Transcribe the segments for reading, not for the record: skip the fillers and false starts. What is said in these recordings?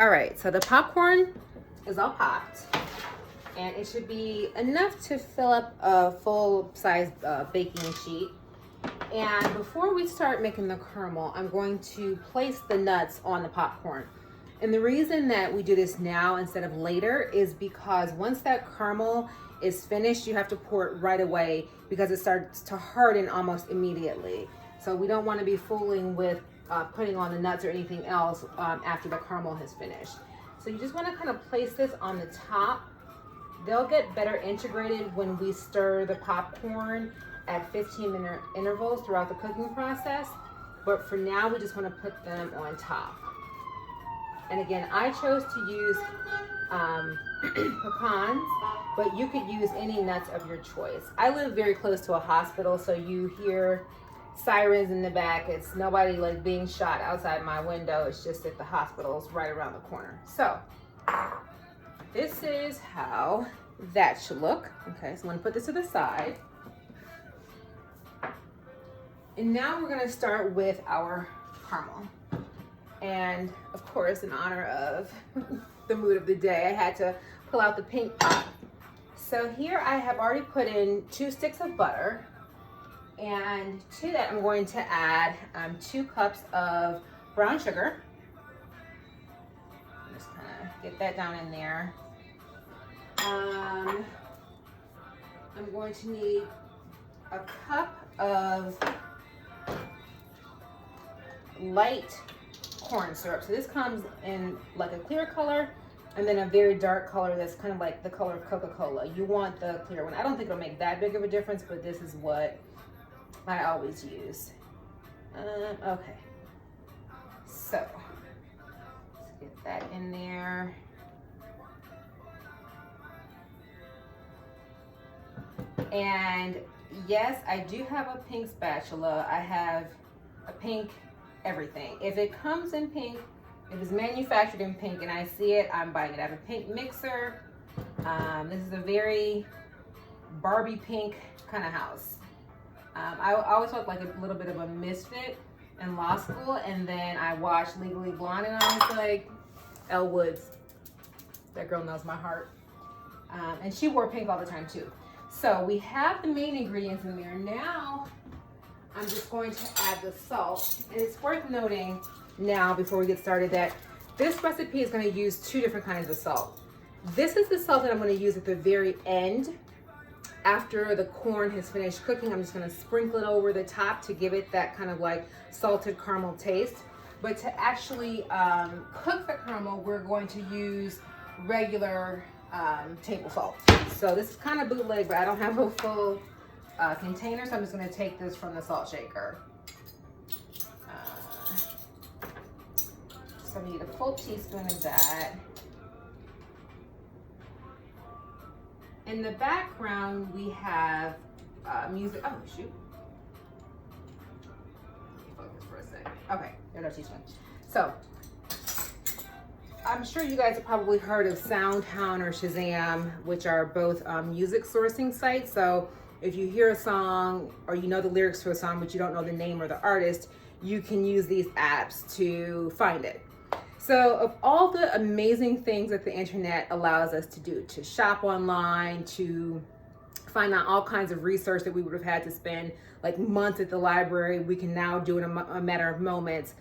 All right, so the popcorn is all popped, and it should be enough to fill up a full-size baking sheet. And before we start making the caramel, I'm going to place the nuts on the popcorn. And the reason that we do this now instead of later is because once that caramel is finished, you have to pour it right away because it starts to harden almost immediately. So we don't want to be fooling with putting on the nuts or anything else after the caramel has finished. So you just want to kind of place this on the top. They'll get better integrated when we stir the popcorn at 15-minute intervals throughout the cooking process. But for now, we just want to put them on top. And again, I chose to use pecans, but you could use any nuts of your choice. I live very close to a hospital, so you hear sirens in the back. It's nobody like being shot outside my window. It's just that the hospital's right around the corner. So this is how that should look. Okay, so I'm gonna put this to the side. And now we're gonna start with our caramel. And of course, in honor of the mood of the day, I had to pull out the pink pot. So here I have already put in 2 sticks of butter. And to that, I'm going to add 2 cups of brown sugar. Just kind of get that down in there. I'm going to need a cup of light corn syrup. So this comes in like a clear color and then a very dark color that's kind of like the color of Coca-Cola. You want the clear one. I don't think it'll make that big of a difference, but this is what I always use. Okay. So let's get that in there. And yes, I do have a pink spatula. I have a pink everything. If it comes in pink, if it's manufactured in pink and I see it, I'm buying it. I have a pink mixer. This is a very Barbie pink kind of house. I always felt like a little bit of a misfit in law school, and then I watched Legally Blonde and I was like, Elle Woods, that girl knows my heart. And she wore pink all the time too. So we have the main ingredients in there. Now I'm just going to add the salt. And it's worth noting now before we get started that this recipe is going to use 2 different kinds of salt. This is the salt that I'm going to use at the very end. After the corn has finished cooking, I'm just going to sprinkle it over the top to give it that kind of like salted caramel taste. But to actually cook the caramel, we're going to use regular table salt. So this is kind of bootleg, but I don't have a full container, so I'm just going to take this from the salt shaker. So I need a full teaspoon of that. In the background, we have music. Oh, shoot. Focus for a second. Okay, there's our teaspoon. So I'm sure you guys have probably heard of SoundHound or Shazam, which are both music sourcing sites. So if you hear a song or you know the lyrics to a song, but you don't know the name or the artist, you can use these apps to find it. So of all the amazing things that the internet allows us to do, to shop online, to find out all kinds of research that we would have had to spend like months at the library, we can now do in a matter of moments.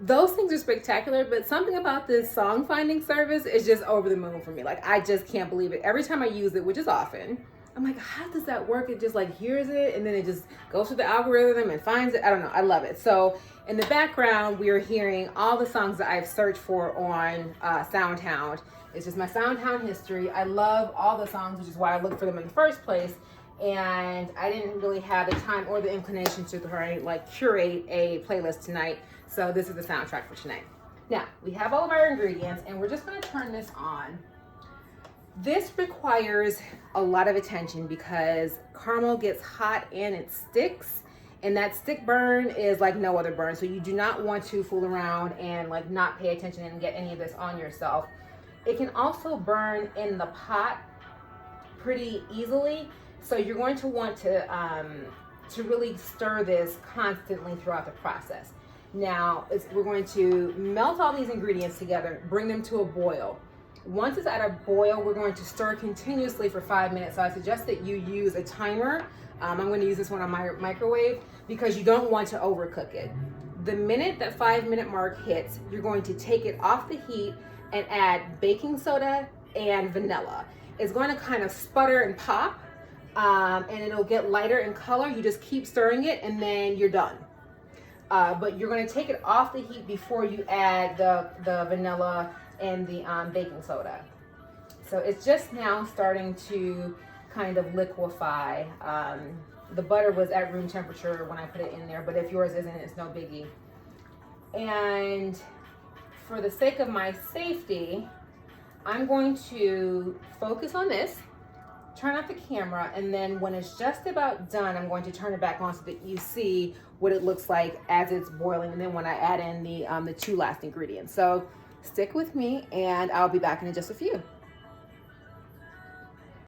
Those things are spectacular, but something about this song finding service is just over the moon for me. Like, I just can't believe it. Every time I use it, which is often, I'm like, how does that work? It just like hears it and then it just goes through the algorithm and finds it. I don't know. I love it. So in the background, we are hearing all the songs that I've searched for on SoundHound. It's just my SoundHound history. I love all the songs, which is why I looked for them in the first place. And I didn't really have the time or the inclination to curate a playlist tonight. So this is the soundtrack for tonight. Now, we have all of our ingredients and we're just gonna turn this on. This requires a lot of attention because caramel gets hot and it sticks, and that stick burn is like no other burn. So you do not want to fool around and like not pay attention and get any of this on yourself. It can also burn in the pot pretty easily. So you're going to want to really stir this constantly throughout the process. Now we're going to melt all these ingredients together, bring them to a boil. Once it's at a boil, we're going to stir continuously for 5 minutes. So I suggest that you use a timer. I'm going to use this one on my microwave because you don't want to overcook it. The minute that 5-minute mark hits, you're going to take it off the heat and add baking soda and vanilla. It's going to kind of sputter and pop, and it'll get lighter in color. You just keep stirring it and then you're done. But you're going to take it off the heat before you add the vanilla and the baking soda. So it's just now starting to kind of liquefy. The butter was at room temperature when I put it in there, but if yours isn't, it's no biggie. And for the sake of my safety, I'm going to focus on this, turn off the camera, and then when it's just about done, I'm going to turn it back on so that you see what it looks like as it's boiling, and then when I add in the 2 last ingredients. So stick with me and I'll be back in just a few.